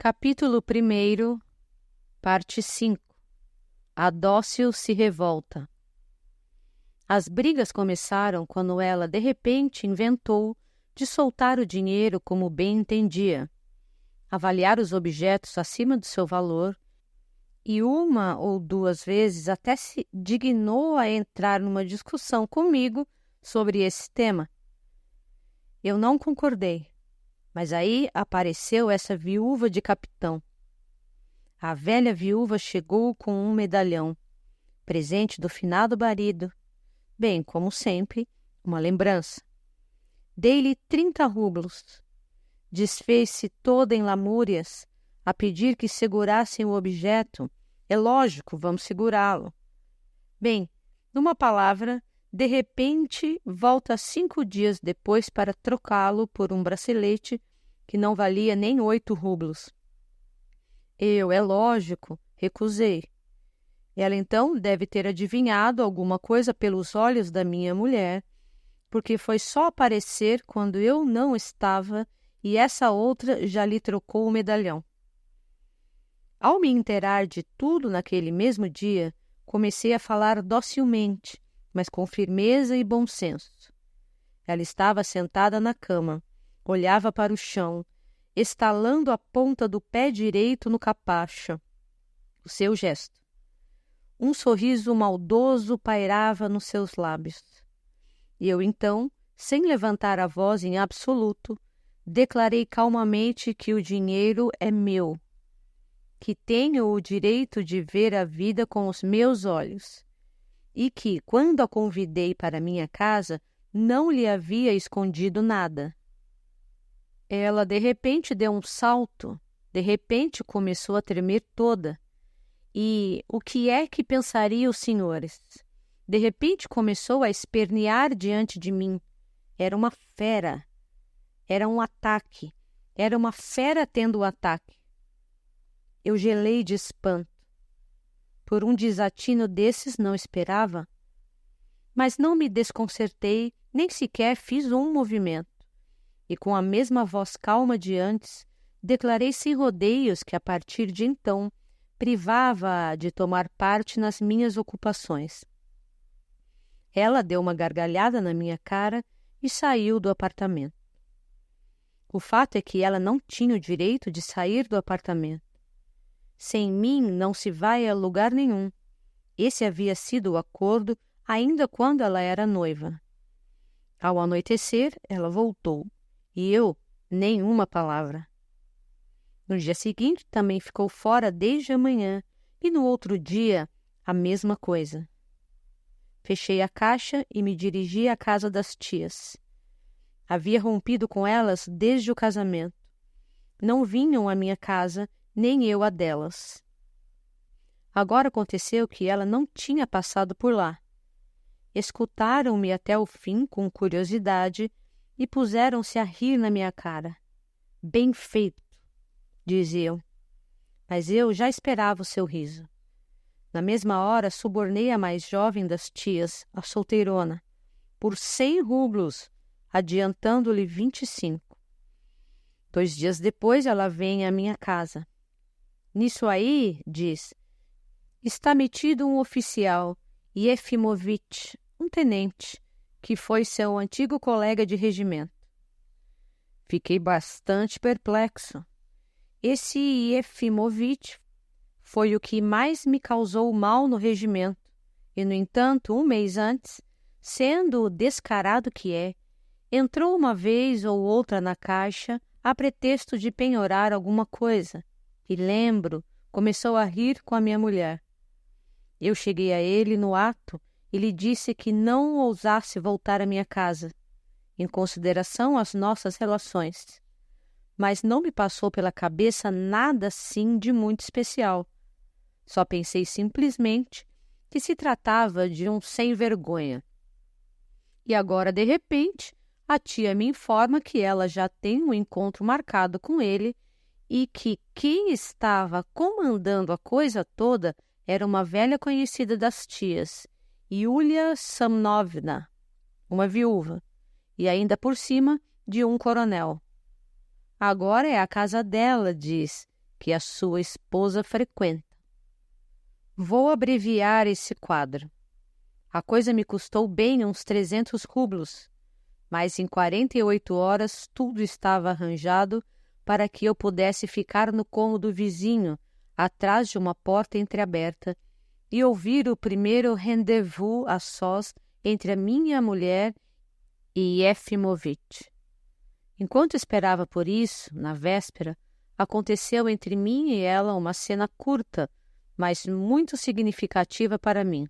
Capítulo 1, parte 5. A dócil se revolta. As brigas começaram quando ela, de repente, inventou de soltar o dinheiro como bem entendia, avaliar os objetos acima do seu valor, e uma ou duas vezes até se dignou a entrar numa discussão comigo sobre esse tema. Eu não concordei. Mas aí apareceu essa viúva de capitão. A velha viúva chegou com um medalhão, presente do finado marido, bem, como sempre, uma lembrança. Dei-lhe 30 rublos. Desfez-se toda em lamúrias, a pedir que segurassem o objeto. É lógico, vamos segurá-lo. Bem, numa palavra, de repente volta 5 dias depois para trocá-lo por um bracelete que não valia nem 8 rublos. Eu, é lógico, recusei. Ela então deve ter adivinhado alguma coisa pelos olhos da minha mulher, porque foi só aparecer quando eu não estava e essa outra já lhe trocou o medalhão. Ao me inteirar de tudo naquele mesmo dia, comecei a falar docilmente, mas com firmeza e bom senso. Ela estava sentada na cama, olhava para o chão, estalando a ponta do pé direito no capacho. O seu gesto. Um sorriso maldoso pairava nos seus lábios. E eu então, sem levantar a voz em absoluto, declarei calmamente que o dinheiro é meu, que tenho o direito de ver a vida com os meus olhos, e que, quando a convidei para minha casa, não lhe havia escondido nada. Ela, de repente, deu um salto, de repente começou a tremer toda. E o que é que pensariam os senhores? De repente começou a espernear diante de mim. Era uma fera. Era um ataque. Era uma fera tendo o ataque. Eu gelei de espanto. Por um desatino desses não esperava. Mas não me desconcertei, nem sequer fiz um movimento. E com a mesma voz calma de antes, declarei sem rodeios que a partir de então privava-a de tomar parte nas minhas ocupações. Ela deu uma gargalhada na minha cara e saiu do apartamento. O fato é que ela não tinha o direito de sair do apartamento. Sem mim não se vai a lugar nenhum. Esse havia sido o acordo ainda quando ela era noiva. Ao anoitecer, ela voltou, e eu, nenhuma palavra. No dia seguinte, também ficou fora desde a manhã, e no outro dia, a mesma coisa. Fechei a caixa e me dirigi à casa das tias. Havia rompido com elas desde o casamento. Não vinham à minha casa, nem eu a delas. Agora aconteceu que ela não tinha passado por lá. Escutaram-me até o fim com curiosidade e puseram-se a rir na minha cara. Bem feito, diziam. Mas eu já esperava o seu riso. Na mesma hora, subornei a mais jovem das tias, a solteirona, por 100 rublos, adiantando-lhe 25. 2 dias depois, ela vem à minha casa. Nisso aí, diz, está metido um oficial, Yefimovitch, um tenente, que foi seu antigo colega de regimento. Fiquei bastante perplexo. Esse Yefimovitch foi o que mais me causou mal no regimento, e, no entanto, 1 mês antes, sendo o descarado que é, entrou uma vez ou outra na caixa a pretexto de penhorar alguma coisa, e lembro, começou a rir com a minha mulher. Eu cheguei a ele no ato e lhe disse que não ousasse voltar à minha casa, em consideração às nossas relações. Mas não me passou pela cabeça nada assim de muito especial. Só pensei simplesmente que se tratava de um sem-vergonha. E agora, de repente, a tia me informa que ela já tem um encontro marcado com ele e que quem estava comandando a coisa toda era uma velha conhecida das tias, Yulia Samnovna, uma viúva, e ainda por cima de um coronel. Agora é a casa dela, diz, que a sua esposa frequenta. Vou abreviar esse quadro. A coisa me custou bem uns 300 rublos, mas em 48 horas tudo estava arranjado para que eu pudesse ficar no cômodo vizinho, atrás de uma porta entreaberta, e ouvir o primeiro rendezvous a sós entre a minha mulher e Efimovitch. Enquanto esperava por isso, na véspera, aconteceu entre mim e ela uma cena curta, mas muito significativa para mim.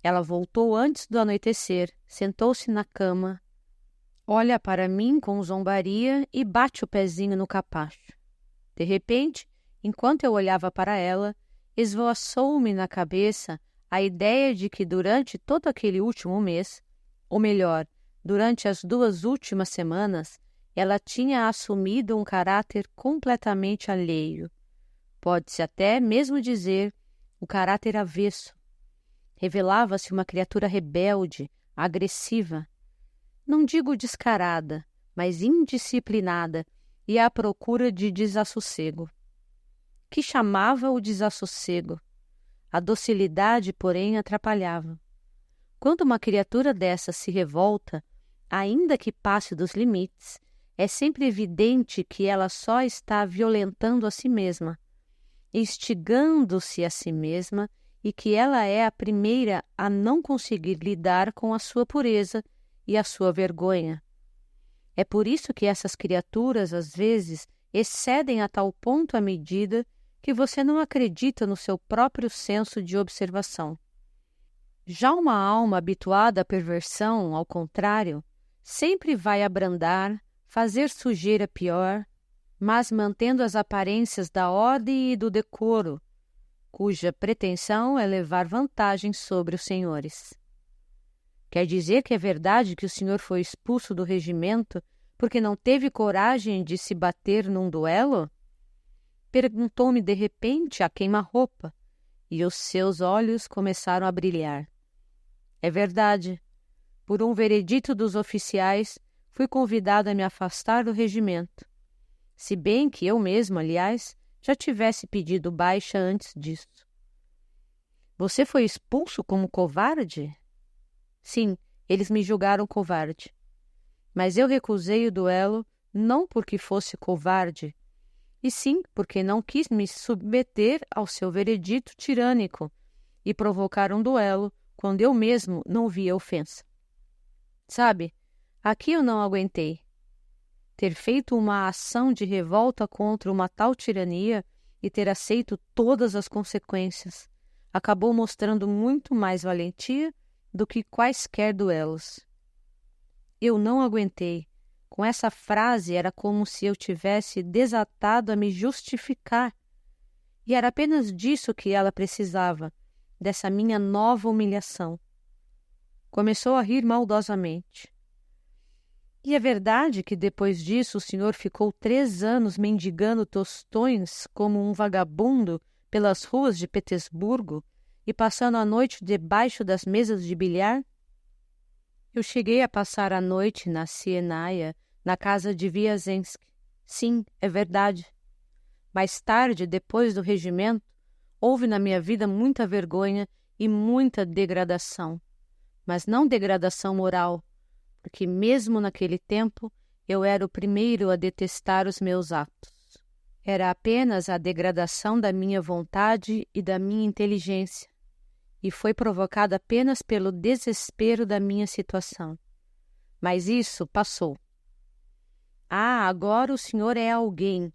Ela voltou antes do anoitecer, sentou-se na cama, olha para mim com zombaria e bate o pezinho no capacho. De repente, enquanto eu olhava para ela, esvoaçou-me na cabeça a ideia de que durante todo aquele último mês, ou melhor, durante as 2 últimas semanas, ela tinha assumido um caráter completamente alheio. Pode-se até mesmo dizer o caráter avesso. Revelava-se uma criatura rebelde, agressiva, não digo descarada, mas indisciplinada e à procura de desassossego. Que chamava o desassossego? A docilidade, porém, atrapalhava. Quando uma criatura dessa se revolta, ainda que passe dos limites, é sempre evidente que ela só está violentando a si mesma, instigando-se a si mesma, e que ela é a primeira a não conseguir lidar com a sua pureza e a sua vergonha. É por isso que essas criaturas, às vezes, excedem a tal ponto a medida que você não acredita no seu próprio senso de observação. Já uma alma habituada à perversão, ao contrário, sempre vai abrandar, fazer sujeira pior, mas mantendo as aparências da ordem e do decoro, cuja pretensão é levar vantagem sobre os senhores. Quer dizer que é verdade que o senhor foi expulso do regimento porque não teve coragem de se bater num duelo? Perguntou-me de repente a queima-roupa, e os seus olhos começaram a brilhar. É verdade. Por um veredito dos oficiais, fui convidado a me afastar do regimento. Se bem que eu mesmo, aliás, já tivesse pedido baixa antes disso. Você foi expulso como covarde? Sim, eles me julgaram covarde. Mas eu recusei o duelo não porque fosse covarde, e sim porque não quis me submeter ao seu veredito tirânico e provocar um duelo quando eu mesmo não via ofensa. Sabe, aqui eu não aguentei. Ter feito uma ação de revolta contra uma tal tirania e ter aceito todas as consequências acabou mostrando muito mais valentia do que quaisquer duelos. Eu não aguentei. Com essa frase era como se eu tivesse desatado a me justificar. E era apenas disso que ela precisava, dessa minha nova humilhação. Começou a rir maldosamente. E é verdade que depois disso o senhor ficou 3 anos mendigando tostões como um vagabundo pelas ruas de Petersburgo e passando a noite debaixo das mesas de bilhar? Eu cheguei a passar a noite na Sienaia, na casa de Viazensky. Sim, é verdade. Mais tarde, depois do regimento, houve na minha vida muita vergonha e muita degradação. Mas não degradação moral, porque mesmo naquele tempo eu era o primeiro a detestar os meus atos. Era apenas a degradação da minha vontade e da minha inteligência, e foi provocada apenas pelo desespero da minha situação. Mas isso passou. Ah, agora o senhor é alguém,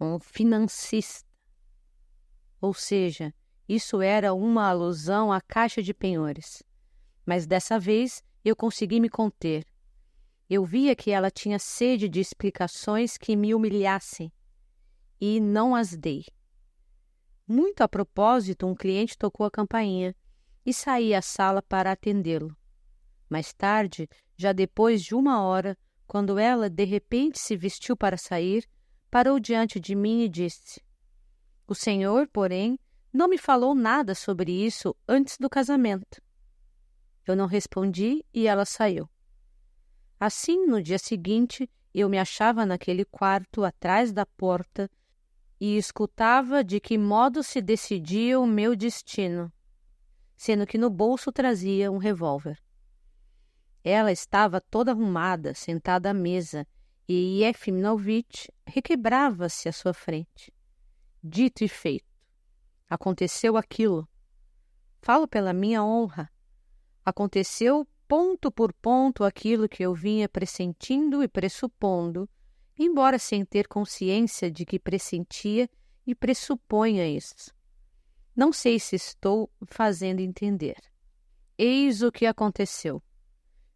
um financista. Ou seja, isso era uma alusão à caixa de penhores. Mas dessa vez eu consegui me conter. Eu via que ela tinha sede de explicações que me humilhassem, e não as dei. Muito a propósito, um cliente tocou a campainha e saí à sala para atendê-lo. Mais tarde, já depois de 1 hora, quando ela de repente se vestiu para sair, parou diante de mim e disse: "O senhor, porém, não me falou nada sobre isso antes do casamento." Eu não respondi e ela saiu. Assim, no dia seguinte, eu me achava naquele quarto atrás da porta, e escutava de que modo se decidia o meu destino, sendo que no bolso trazia um revólver. Ela estava toda arrumada, sentada à mesa, e Efimovic requebrava-se à sua frente. Dito e feito. Aconteceu aquilo. Falo pela minha honra. Aconteceu ponto por ponto aquilo que eu vinha pressentindo e pressupondo, embora sem ter consciência de que pressentia e pressuponha isso. Não sei se estou fazendo entender. Eis o que aconteceu.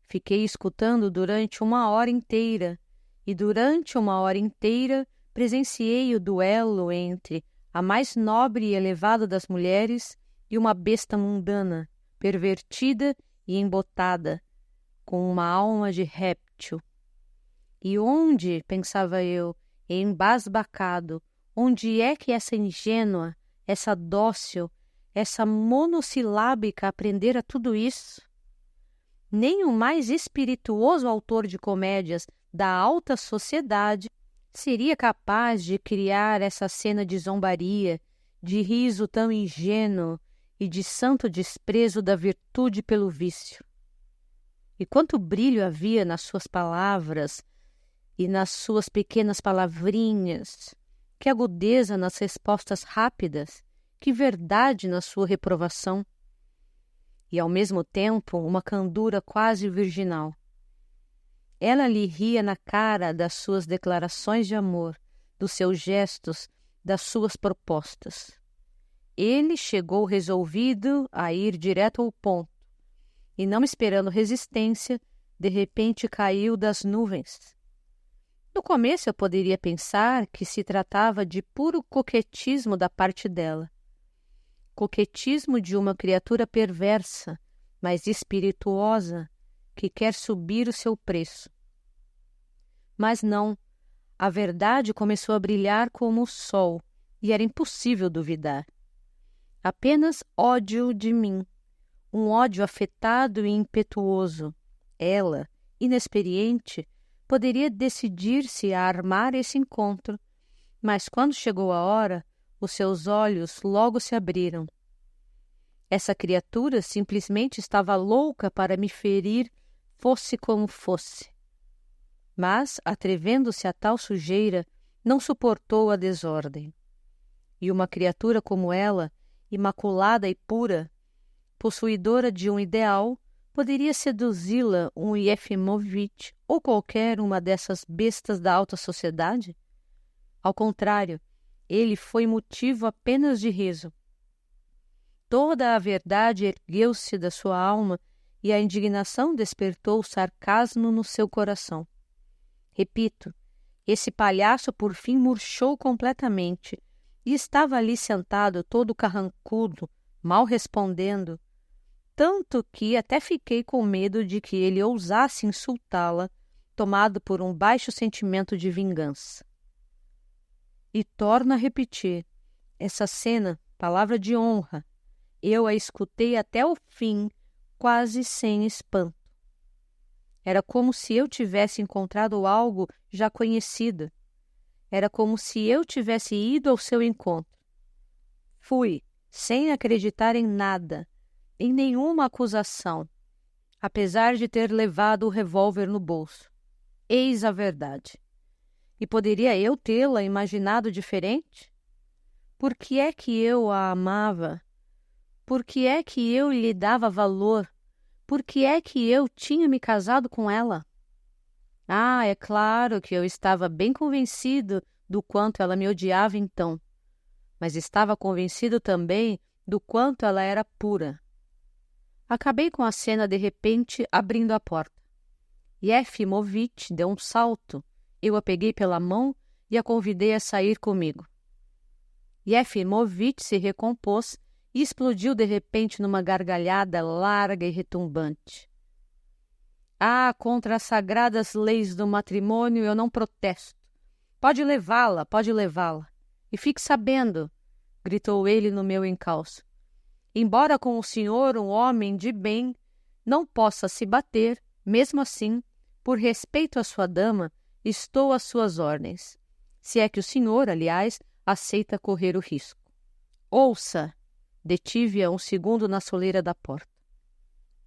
Fiquei escutando durante 1 hora inteira, e durante 1 hora inteira presenciei o duelo entre a mais nobre e elevada das mulheres e uma besta mundana, pervertida e embotada, com uma alma de réptil. E onde, pensava eu, embasbacado, onde é que essa ingênua, essa dócil, essa monossilábica aprendera tudo isso? Nem o mais espirituoso autor de comédias da alta sociedade seria capaz de criar essa cena de zombaria, de riso tão ingênuo e de santo desprezo da virtude pelo vício. E quanto brilho havia nas suas palavras e nas suas pequenas palavrinhas, que agudeza nas respostas rápidas, que verdade na sua reprovação. E, ao mesmo tempo, uma candura quase virginal. Ela lhe ria na cara das suas declarações de amor, dos seus gestos, das suas propostas. Ele chegou resolvido a ir direto ao ponto, e não esperando resistência, de repente caiu das nuvens. No começo eu poderia pensar que se tratava de puro coquetismo da parte dela. Coquetismo de uma criatura perversa, mas espirituosa, que quer subir o seu preço. Mas não, a verdade começou a brilhar como o sol, e era impossível duvidar. Apenas ódio de mim, um ódio afetado e impetuoso. Ela, inexperiente, poderia decidir-se a armar esse encontro, mas quando chegou a hora, os seus olhos logo se abriram. Essa criatura simplesmente estava louca para me ferir, fosse como fosse. Mas, atrevendo-se a tal sujeira, não suportou a desordem. E uma criatura como ela, imaculada e pura, possuidora de um ideal, poderia seduzi-la um Efimovic ou qualquer uma dessas bestas da alta sociedade? Ao contrário, ele foi motivo apenas de riso. Toda a verdade ergueu-se da sua alma e a indignação despertou sarcasmo no seu coração. Repito, esse palhaço por fim murchou completamente e estava ali sentado todo carrancudo, mal respondendo, tanto que até fiquei com medo de que ele ousasse insultá-la, tomado por um baixo sentimento de vingança. E torno a repetir, essa cena, palavra de honra, eu a escutei até o fim, quase sem espanto. Era como se eu tivesse encontrado algo já conhecido. Era como se eu tivesse ido ao seu encontro. Fui, sem acreditar em nada, em nenhuma acusação, apesar de ter levado o revólver no bolso. Eis a verdade. E poderia eu tê-la imaginado diferente? Por que é que eu a amava? Por que é que eu lhe dava valor? Por que é que eu tinha me casado com ela? Ah, é claro que eu estava bem convencido do quanto ela me odiava então, mas estava convencido também do quanto ela era pura. Acabei com a cena de repente abrindo a porta. Efimovic deu um salto. Eu a peguei pela mão e a convidei a sair comigo. Efimovic se recompôs e explodiu de repente numa gargalhada larga e retumbante. Ah, contra as sagradas leis do matrimônio eu não protesto. Pode levá-la, pode levá-la. E fique sabendo, gritou ele no meu encalço, embora com o senhor, um homem de bem, não possa se bater, mesmo assim, por respeito à sua dama, estou às suas ordens. Se é que o senhor, aliás, aceita correr o risco. Ouça! Detive-a um segundo na soleira da porta.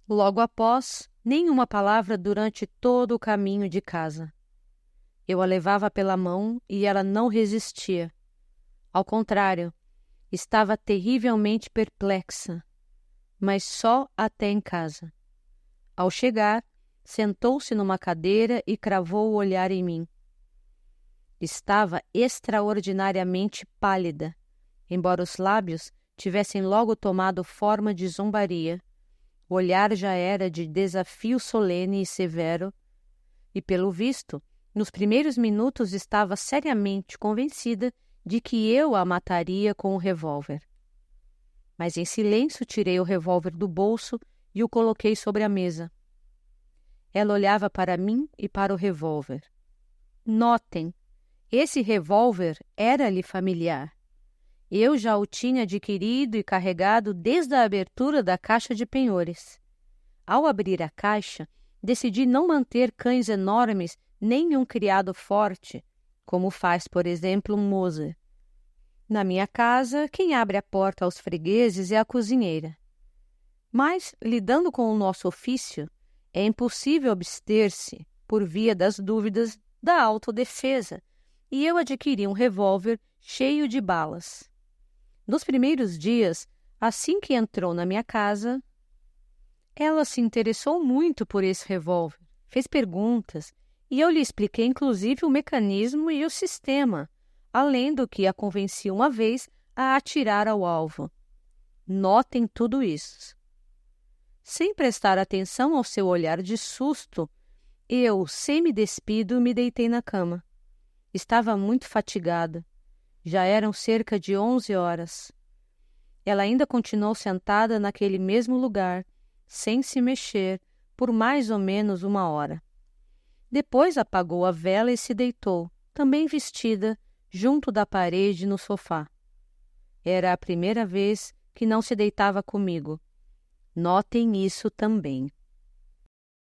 Logo após, nenhuma palavra durante todo o caminho de casa. Eu a levava pela mão e ela não resistia. Ao contrário, estava terrivelmente perplexa, mas só até em casa. Ao chegar, sentou-se numa cadeira e cravou o olhar em mim. Estava extraordinariamente pálida, embora os lábios tivessem logo tomado forma de zombaria. O olhar já era de desafio solene e severo, e, pelo visto, nos primeiros minutos estava seriamente convencida de que eu a mataria com o revólver. Mas em silêncio tirei o revólver do bolso e o coloquei sobre a mesa. Ela olhava para mim e para o revólver. Notem, esse revólver era-lhe familiar. Eu já o tinha adquirido e carregado desde a abertura da caixa de penhores. Ao abrir a caixa, decidi não manter cães enormes nem um criado forte, como faz, por exemplo, um Moser. Na minha casa, quem abre a porta aos fregueses é a cozinheira. Mas, lidando com o nosso ofício, é impossível abster-se, por via das dúvidas, da autodefesa, e eu adquiri um revólver cheio de balas. Nos primeiros dias, assim que entrou na minha casa, ela se interessou muito por esse revólver, fez perguntas, e eu lhe expliquei inclusive o mecanismo e o sistema, além do que a convenci uma vez a atirar ao alvo. Notem tudo isso. Sem prestar atenção ao seu olhar de susto, eu, semi-despido, me deitei na cama. Estava muito fatigada. Já eram cerca de 11 horas. Ela ainda continuou sentada naquele mesmo lugar, sem se mexer, por mais ou menos 1 hora. Depois apagou a vela e se deitou, também vestida, junto da parede no sofá. Era a primeira vez que não se deitava comigo. Notem isso também.